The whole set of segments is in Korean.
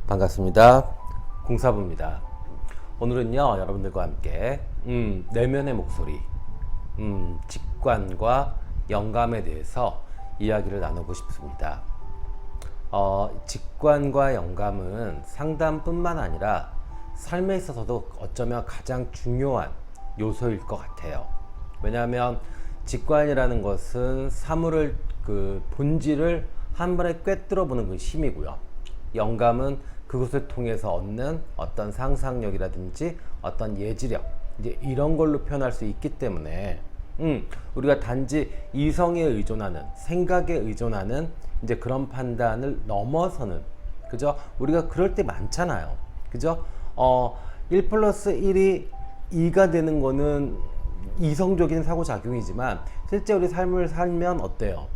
반갑습니다. 공사부입니다. 오늘은요, 여러분들과 함께 내면의 목소리, 직관과 영감에 대해서 이야기를 나누고 싶습니다. 직관과 영감은 상담뿐만 아니라 삶에 있어서도 어쩌면 가장 중요한 요소일 것 같아요. 왜냐하면 직관이라는 것은 사물을 그 본질을 한 번에 꿰뚫어 보는 그 힘이고요. 영감은 그것을 통해서 얻는 어떤 상상력이라든지 어떤 예지력, 이제 이런 걸로 표현할 수 있기 때문에 우리가 단지 이성에 의존하는, 생각에 의존하는 이제 그런 판단을 넘어서는, 그죠? 우리가 그럴 때 많잖아요. 그죠? 1 플러스 1이 2가 되는 거는 이성적인 사고작용이지만 실제 우리 삶을 살면 어때요?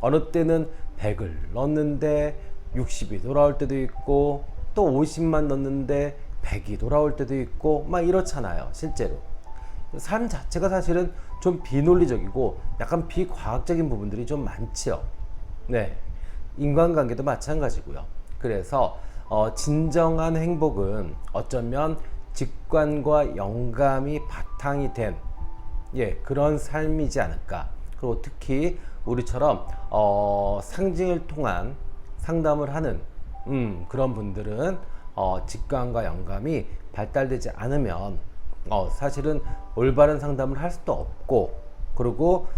어느 때는 100을 넣었는데 60이 돌아올 때도 있고, 또 50만 넣었는데 100이 돌아올 때도 있고, 막 이렇잖아요. 실제로 삶 자체가 사실은 좀 비논리적이고 약간 비과학적인 부분들이 좀 많지요. 네, 인간관계도 마찬가지고요. 그래서 진정한 행복은 어쩌면 직관과 영감이 바탕이 된 그런 삶이지 않을까. 그리고 특히 우리처럼 상징을 통한 상담을 하는 그런 분들은 직관과 영감이 발달되지 않으면 사실은 올바른 상담을 할 수도 없고, 그리고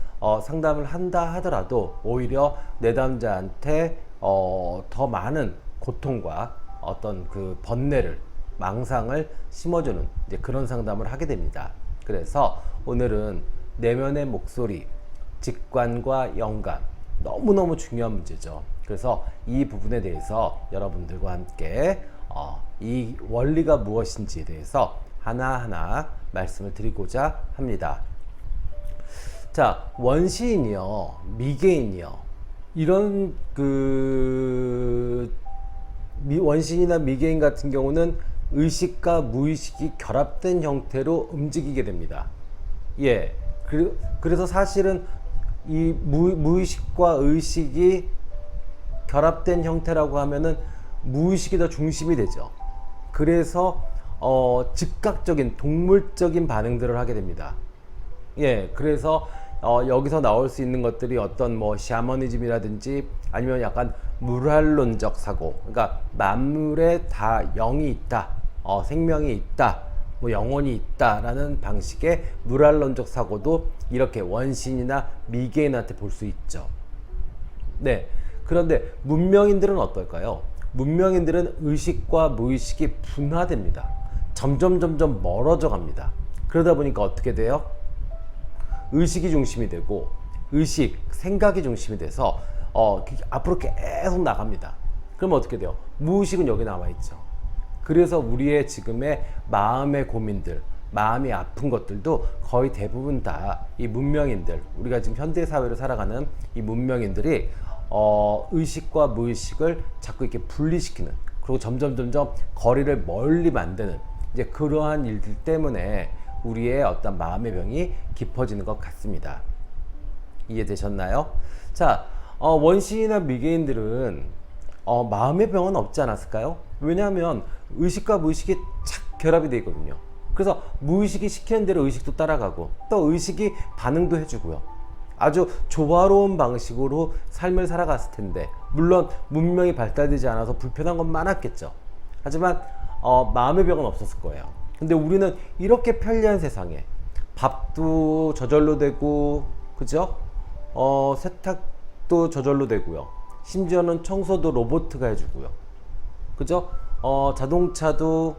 상담을 한다 하더라도 오히려 내담자한테 더 많은 고통과 어떤 그 번뇌를, 망상을 심어주는 이제 그런 상담을 하게 됩니다. 그래서 오늘은 내면의 목소리, 직관과 영감, 너무너무 중요한 문제죠. 그래서 이 부분에 대해서 여러분들과 함께 이 원리가 무엇인지에 대해서 하나하나 말씀을 드리고자 합니다. 자, 원시인이요, 미개인이요, 이런 원시인이나 미개인 같은 경우는 의식과 무의식이 결합된 형태로 움직이게 됩니다. 그래서 사실은 이 무의식과 의식이 결합된 형태라고 하면은 무의식이 더 중심이 되죠. 그래서 즉각적인 동물적인 반응들을 하게 됩니다. 그래서 여기서 나올 수 있는 것들이 어떤 뭐 샤머니즘이라든지 아니면 약간 물활론적 사고, 그러니까 만물에 다 영이 있다, 생명이 있다, 뭐 영혼이 있다라는 방식의 물활론적 사고도 이렇게 원신이나 미개인한테 볼 수 있죠. 네. 그런데 문명인들은 어떨까요? 문명인들은 의식과 무의식이 분화됩니다. 점점 멀어져 갑니다. 그러다 보니까 어떻게 돼요? 의식이 중심이 되고, 의식, 생각이 중심이 돼서 앞으로 계속 나갑니다. 그럼 어떻게 돼요? 무의식은 여기 남아있죠. 그래서 우리의 지금의 마음의 고민들, 마음이 아픈 것들도 거의 대부분 다 이 문명인들, 우리가 지금 현대사회를 살아가는 이 문명인들이 의식과 무의식을 자꾸 이렇게 분리시키는, 그리고 점점 거리를 멀리 만드는 이제 그러한 일들 때문에 우리의 어떤 마음의 병이 깊어지는 것 같습니다. 이해되셨나요? 자, 원시인이나 미개인들은 마음의 병은 없지 않았을까요? 왜냐하면 의식과 무의식이 착 결합이 되어 있거든요. 그래서 무의식이 시키는 대로 의식도 따라가고, 또 의식이 반응도 해주고요. 아주 조화로운 방식으로 삶을 살아갔을 텐데, 물론 문명이 발달되지 않아서 불편한 건 많았겠죠. 하지만 마음의 병은 없었을 거예요. 근데 우리는 이렇게 편리한 세상에 밥도 저절로 되고, 그죠? 세탁도 저절로 되고요. 심지어는 청소도 로봇가 해주고요. 그죠? 자동차도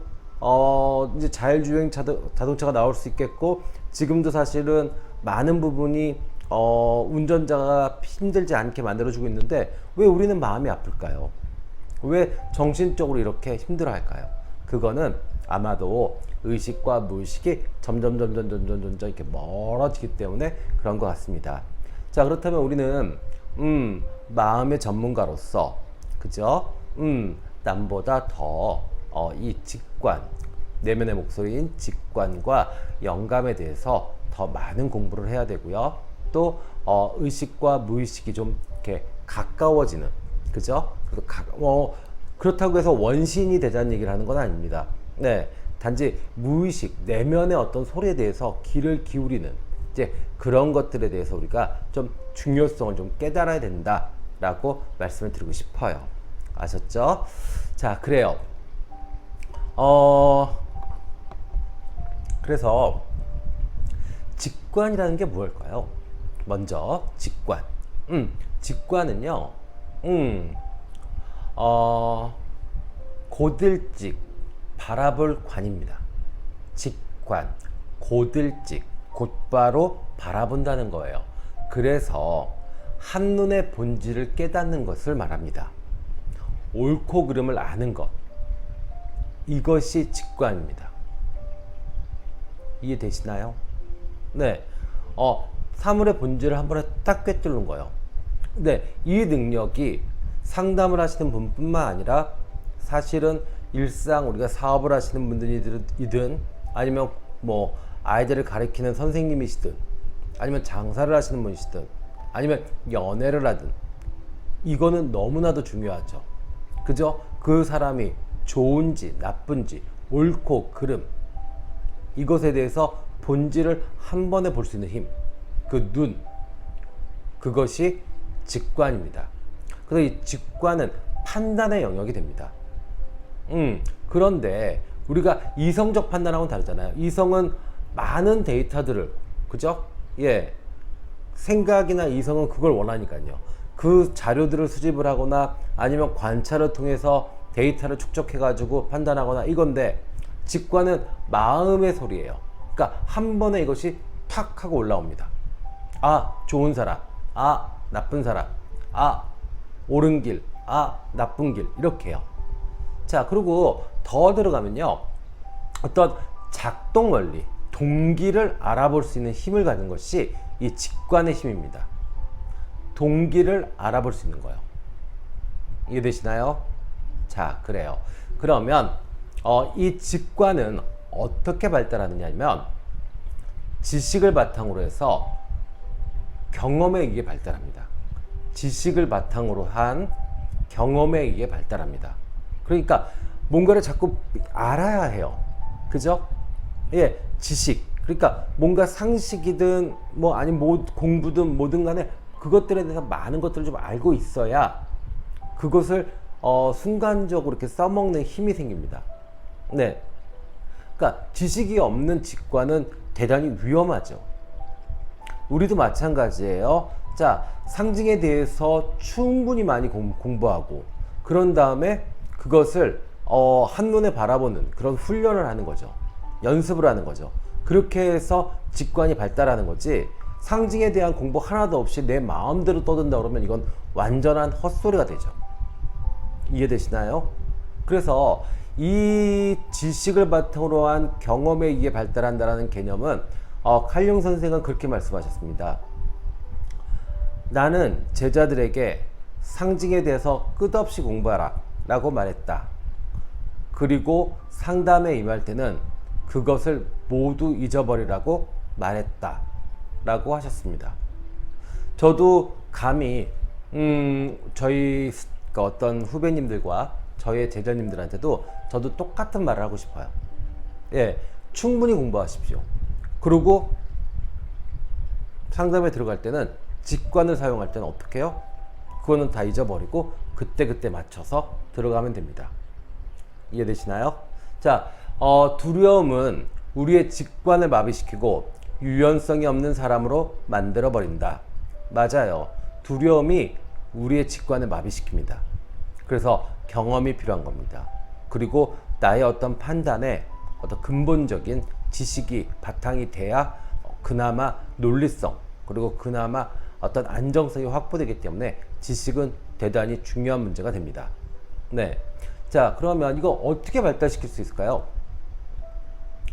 이제 자율주행 자동차가 나올 수 있겠고, 지금도 사실은 많은 부분이 운전자가 힘들지 않게 만들어주고 있는데, 왜 우리는 마음이 아플까요? 왜 정신적으로 이렇게 힘들어 할까요? 그거는 아마도 의식과 무의식이 점점 이렇게 멀어지기 때문에 그런 것 같습니다. 자, 그렇다면 우리는 마음의 전문가로서, 그죠? 남보다 더 이 직관, 내면의 목소리인 직관과 영감에 대해서 더 많은 공부를 해야 되고요. 또 의식과 무의식이 좀 이렇게 가까워지는, 그죠? 그렇다고 해서 원시인이 되자는 얘기를 하는 건 아닙니다. 네, 단지 무의식 내면의 어떤 소리에 대해서 귀를 기울이는 이제 그런 것들에 대해서 우리가 좀 중요성을 좀 깨달아야 된다라고 말씀을 드리고 싶어요. 아셨죠? 자, 그래요. 그래서 직관이라는 게 무엇일까요? 먼저 직관. 직관은요. 고들직 바라볼 관입니다. 직관, 고들직, 곧바로 바라본다는 거예요. 그래서 한눈에 본질을 깨닫는 것을 말합니다. 옳고 그름을 아는 것, 이것이 직관입니다. 이해되시나요? 네, 사물의 본질을 한 번에 딱 꿰뚫는 거예요. 네, 이 능력이 상담을 하시는 분뿐만 아니라 사실은 일상 우리가 사업을 하시는 분들이든 아니면 뭐 아이들을 가르치는 선생님이시든 아니면 장사를 하시는 분이시든 아니면 연애를 하든 이거는 너무나도 중요하죠. 그죠? 그 사람이 좋은지 나쁜지 옳고 그름 이것에 대해서 본질을 한 번에 볼 수 있는 힘, 그 눈, 그것이 직관입니다. 그래서 이 직관은 판단의 영역이 됩니다. 그런데 우리가 이성적 판단하고는 다르잖아요. 이성은 많은 데이터들을, 그죠? 예. 생각이나 이성은 그걸 원하니까요. 그 자료들을 수집을 하거나 아니면 관찰을 통해서 데이터를 축적해가지고 판단하거나 이건데 직관은 마음의 소리예요. 그러니까 한 번에 이것이 탁 하고 올라옵니다. 아, 좋은 사람. 아, 나쁜 사람. 아, 옳은 길. 아, 나쁜 길. 이렇게요. 자, 그리고 더 들어가면요. 어떤 작동 원리, 동기를 알아볼 수 있는 힘을 가진 것이 이 직관의 힘입니다. 동기를 알아볼 수 있는 거예요. 이해되시나요? 자, 그래요. 그러면 이 직관은 어떻게 발달하느냐면 지식을 바탕으로 해서 경험에 의해 발달합니다. 지식을 바탕으로 한 경험에 의해 발달합니다. 그러니까 뭔가를 자꾸 알아야 해요. 그죠? 예, 지식. 그러니까 뭔가 상식이든 뭐 아니면 뭐 공부든 뭐든 간에 그것들에 대해서 많은 것들을 좀 알고 있어야 그것을 순간적으로 이렇게 써먹는 힘이 생깁니다. 네. 그러니까 지식이 없는 직관은 대단히 위험하죠. 우리도 마찬가지예요. 자, 상징에 대해서 충분히 많이 공부하고 그런 다음에 그것을 한눈에 바라보는 그런 훈련을 하는 거죠. 연습을 하는 거죠. 그렇게 해서 직관이 발달하는 거지 상징에 대한 공부 하나도 없이 내 마음대로 떠든다 그러면 이건 완전한 헛소리가 되죠. 이해되시나요? 그래서 이 지식을 바탕으로 한 경험에 의해 발달한다는 개념은 칼융 선생은 그렇게 말씀하셨습니다. 나는 제자들에게 상징에 대해서 끝없이 공부하라 라고 말했다. 그리고 상담에 임할 때는 그것을 모두 잊어버리라고 말했다 라고 하셨습니다. 저도 감히 저희 어떤 후배님들과 저의 제자님들한테도 저도 똑같은 말을 하고 싶어요. 예, 충분히 공부하십시오. 그리고 상담에 들어갈 때는 직관을 사용할 때는 어떻게 해요? 그거는 다 잊어버리고 그때그때 맞춰서 들어가면 됩니다. 이해되시나요? 자, 두려움은 우리의 직관을 마비시키고 유연성이 없는 사람으로 만들어버린다. 맞아요. 두려움이 우리의 직관을 마비시킵니다. 그래서 경험이 필요한 겁니다. 그리고 나의 어떤 판단에 어떤 근본적인 지식이 바탕이 돼야 그나마 논리성 그리고 그나마 어떤 안정성이 확보되기 때문에 지식은 대단히 중요한 문제가 됩니다. 네. 자, 그러면 이거 어떻게 발달시킬 수 있을까요?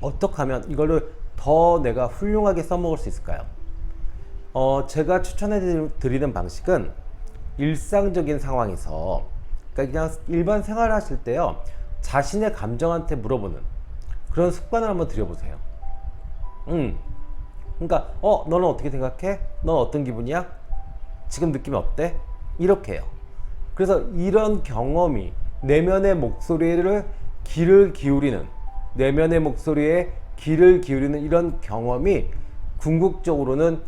어떻게 하면 이거를 더 내가 훌륭하게 써먹을 수 있을까요? 제가 추천해 드리는 방식은 일상적인 상황에서 그러니까 그냥 일반 생활을 하실 때요 자신의 감정한테 물어보는 그런 습관을 한번 들여보세요. 그러니까 너는 어떻게 생각해? 넌 어떤 기분이야? 지금 느낌이 어때? 이렇게 해요. 그래서 이런 경험이 내면의 목소리를 귀를 기울이는, 내면의 목소리에 귀를 기울이는 이런 경험이 궁극적으로는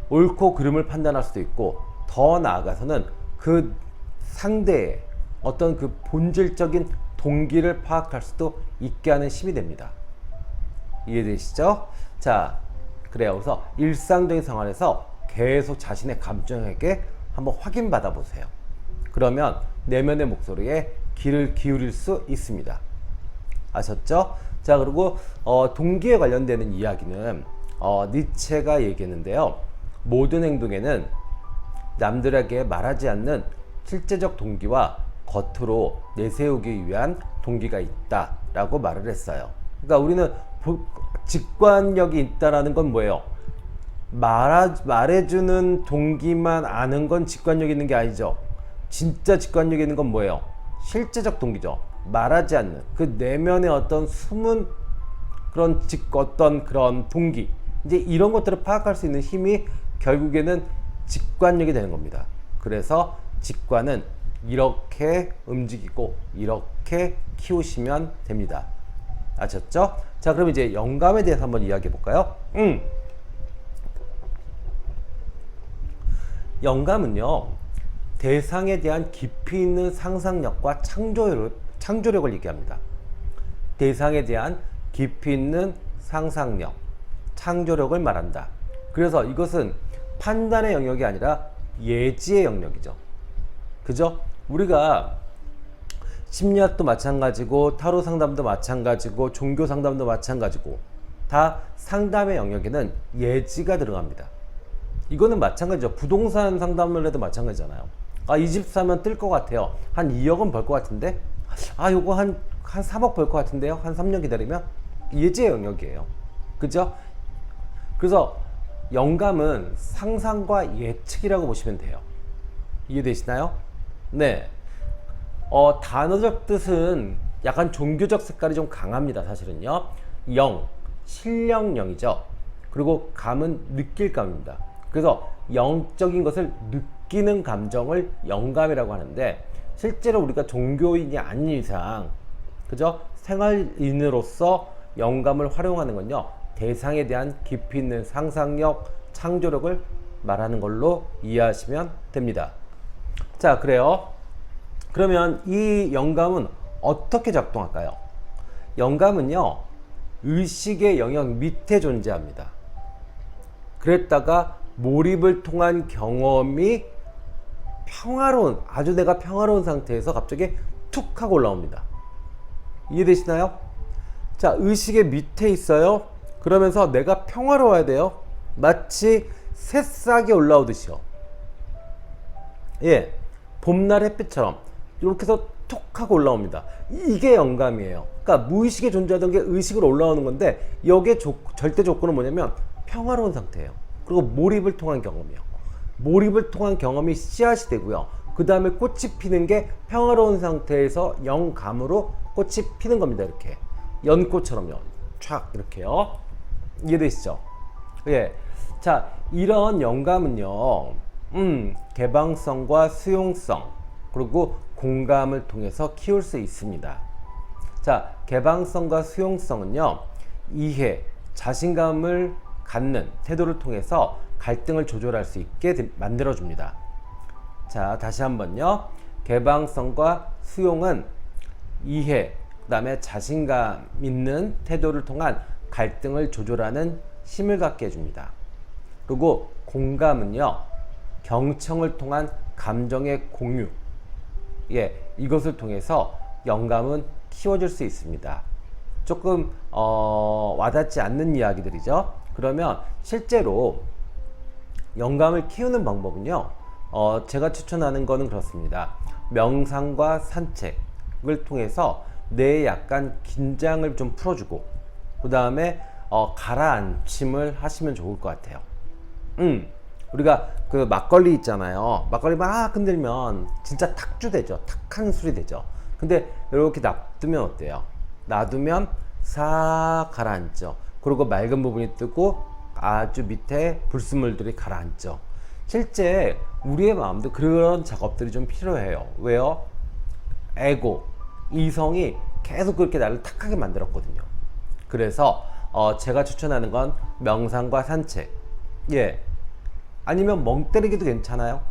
옳고 그름을 판단할 수도 있고, 더 나아가서는 그 상대의 어떤 그 본질적인 동기를 파악할 수도 있게 하는 힘이 됩니다. 이해되시죠? 자, 그래요. 그래서 일상적인 생활에서 계속 자신의 감정에게 한번 확인받아 보세요. 그러면 내면의 목소리에 귀를 기울일 수 있습니다. 아셨죠? 자, 그리고 동기에 관련되는 이야기는 니체가 얘기했는데요. 모든 행동에는 남들에게 말하지 않는 실제적 동기와 겉으로 내세우기 위한 동기가 있다라고 말을 했어요. 그러니까 우리는 직관력이 있다라는 건 뭐예요? 말해주는 동기만 아는 건 직관력이 있는 게 아니죠. 진짜 직관력이 있는 건 뭐예요? 실제적 동기죠. 말하지 않는 그 내면의 어떤 숨은 그런 어떤 그런 동기, 이제 이런 것들을 파악할 수 있는 힘이 결국에는 직관력이 되는 겁니다. 그래서 직관은 이렇게 움직이고 이렇게 키우시면 됩니다. 아셨죠? 자, 그럼 이제 영감에 대해서 한번 이야기해 볼까요? 영감은요, 대상에 대한 깊이 있는 상상력과 창조력을 얘기합니다. 대상에 대한 깊이 있는 상상력, 창조력을 말한다. 그래서 이것은 판단의 영역이 아니라 예지의 영역이죠. 그죠? 우리가 심리학도 마찬가지고, 타로 상담도 마찬가지고, 종교 상담도 마찬가지고, 다 상담의 영역에는 예지가 들어갑니다. 이거는 마찬가지죠. 부동산 상담을 해도 마찬가지잖아요. 아, 이 집 사면 뜰 것 같아요. 한 2억은 벌 것 같은데? 아, 요거 한 3억 벌 것 같은데요? 한 3년 기다리면? 예지의 영역이에요. 그죠? 그래서 영감은 상상과 예측이라고 보시면 돼요. 이해되시나요? 네. 단어적 뜻은 약간 종교적 색깔이 좀 강합니다. 사실은요. 영, 신령영이죠. 그리고 감은 느낄 감입니다. 그래서 영적인 것을 느끼는 감정을 영감이라고 하는데, 실제로 우리가 종교인이 아닌 이상, 그죠? 생활인으로서 영감을 활용하는 건요, 대상에 대한 깊이 있는 상상력, 창조력을 말하는 걸로 이해하시면 됩니다. 자, 그래요. 그러면 이 영감은 어떻게 작동할까요? 영감은요, 의식의 영역 밑에 존재합니다. 그랬다가 몰입을 통한 경험이 평화로운, 아주 내가 평화로운 상태에서 갑자기 툭 하고 올라옵니다. 이해되시나요? 자, 의식의 밑에 있어요. 그러면서 내가 평화로워야 돼요. 마치 새싹이 올라오듯이요. 예, 봄날 햇빛처럼 이렇게 해서 툭 하고 올라옵니다. 이게 영감이에요. 그러니까 무의식에 존재하던 게 의식으로 올라오는 건데, 여기에 절대 조건은 뭐냐면 평화로운 상태예요. 그리고 몰입을 통한 경험이요. 몰입을 통한 경험이 씨앗이 되고요. 그 다음에 꽃이 피는 게 평화로운 상태에서 영감으로 꽃이 피는 겁니다. 이렇게 연꽃처럼요. 촥 이렇게요. 이해되시죠? 예. 자, 이런 영감은요, 개방성과 수용성, 그리고 공감을 통해서 키울 수 있습니다. 자, 개방성과 수용성은요, 이해, 자신감을 갖는 태도를 통해서 갈등을 조절할 수 있게 만들어줍니다. 자, 다시 한번요. 개방성과 수용은 이해, 그 다음에 자신감 있는 태도를 통한 갈등을 조절하는 힘을 갖게 해줍니다. 그리고 공감은요, 경청을 통한 감정의 공유, 예, 이것을 통해서 영감은 키워질 수 있습니다. 조금 와닿지 않는 이야기들이죠. 그러면 실제로 영감을 키우는 방법은요, 제가 추천하는 거는 그렇습니다. 명상과 산책을 통해서 뇌에 약간 긴장을 좀 풀어주고, 그 다음에 가라앉힘을 하시면 좋을 것 같아요. 우리가 그 막걸리 있잖아요. 막걸리 막 흔들면 진짜 탁주 되죠. 탁한 술이 되죠. 근데 이렇게 놔두면 어때요? 놔두면 싹 가라앉죠. 그리고 맑은 부분이 뜨고 아주 밑에 불순물들이 가라앉죠. 실제 우리의 마음도 그런 작업들이 좀 필요해요. 왜요? 에고, 이성이 계속 그렇게 나를 탁하게 만들었거든요. 그래서 제가 추천하는 건 명상과 산책, 예, 아니면 멍 때리기도 괜찮아요.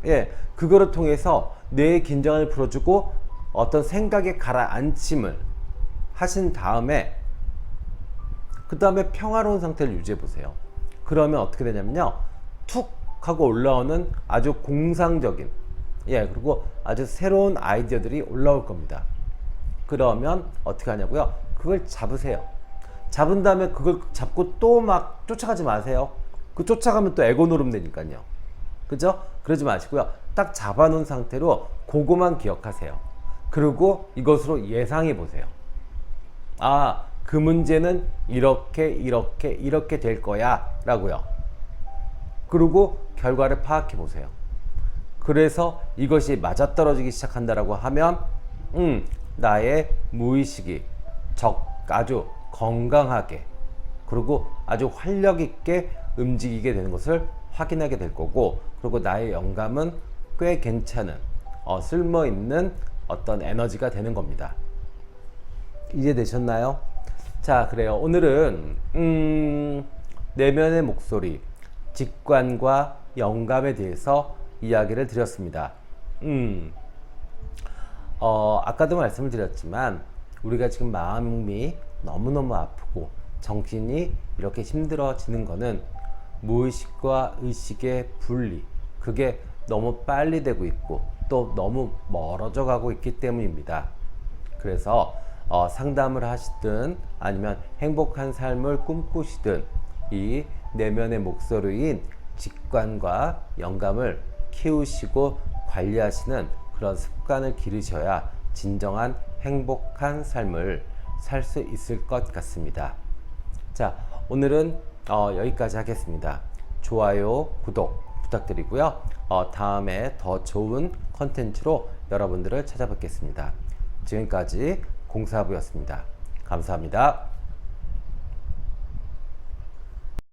예, 그거를 통해서 뇌의 긴장을 풀어주고 어떤 생각의 가라앉힘을 하신 다음에 그 다음에 평화로운 상태를 유지해 보세요. 그러면 어떻게 되냐면요, 툭 하고 올라오는 아주 공상적인, 예, 그리고 아주 새로운 아이디어들이 올라올 겁니다. 그러면 어떻게 하냐고요? 그걸 잡으세요. 잡은 다음에 그걸 잡고 또 막 쫓아가지 마세요. 그 쫓아가면 또 에고 노름 되니까요. 그죠? 그러지 마시고요. 딱 잡아놓은 상태로 그거만 기억하세요. 그리고 이것으로 예상해 보세요. 아, 그 문제는 이렇게 될 거야 라고요. 그리고 결과를 파악해 보세요. 그래서 이것이 맞아떨어지기 시작한다라고 하면 나의 무의식이 아주 건강하게 그리고 아주 활력 있게 움직이게 되는 것을 확인하게 될 거고, 그리고 나의 영감은 꽤 괜찮은 쓸모있는 어떤 에너지가 되는 겁니다. 이해되셨나요? 자, 그래요. 오늘은 내면의 목소리, 직관과 영감에 대해서 이야기를 드렸습니다. 아까도 말씀을 드렸지만 우리가 지금 마음이 너무너무 아프고 정신이 이렇게 힘들어지는 거는 무의식과 의식의 분리, 그게 너무 빨리 되고 있고 또 너무 멀어져 가고 있기 때문입니다. 그래서 상담을 하시든 아니면 행복한 삶을 꿈꾸시든 이 내면의 목소리인 직관과 영감을 키우시고 관리하시는 그런 습관을 기르셔야 진정한 행복한 삶을 살 수 있을 것 같습니다. 자, 오늘은 여기까지 하겠습니다. 좋아요, 구독 부탁드리고요. 다음에 더 좋은 컨텐츠로 여러분들을 찾아뵙겠습니다. 지금까지 공사부였습니다. 감사합니다.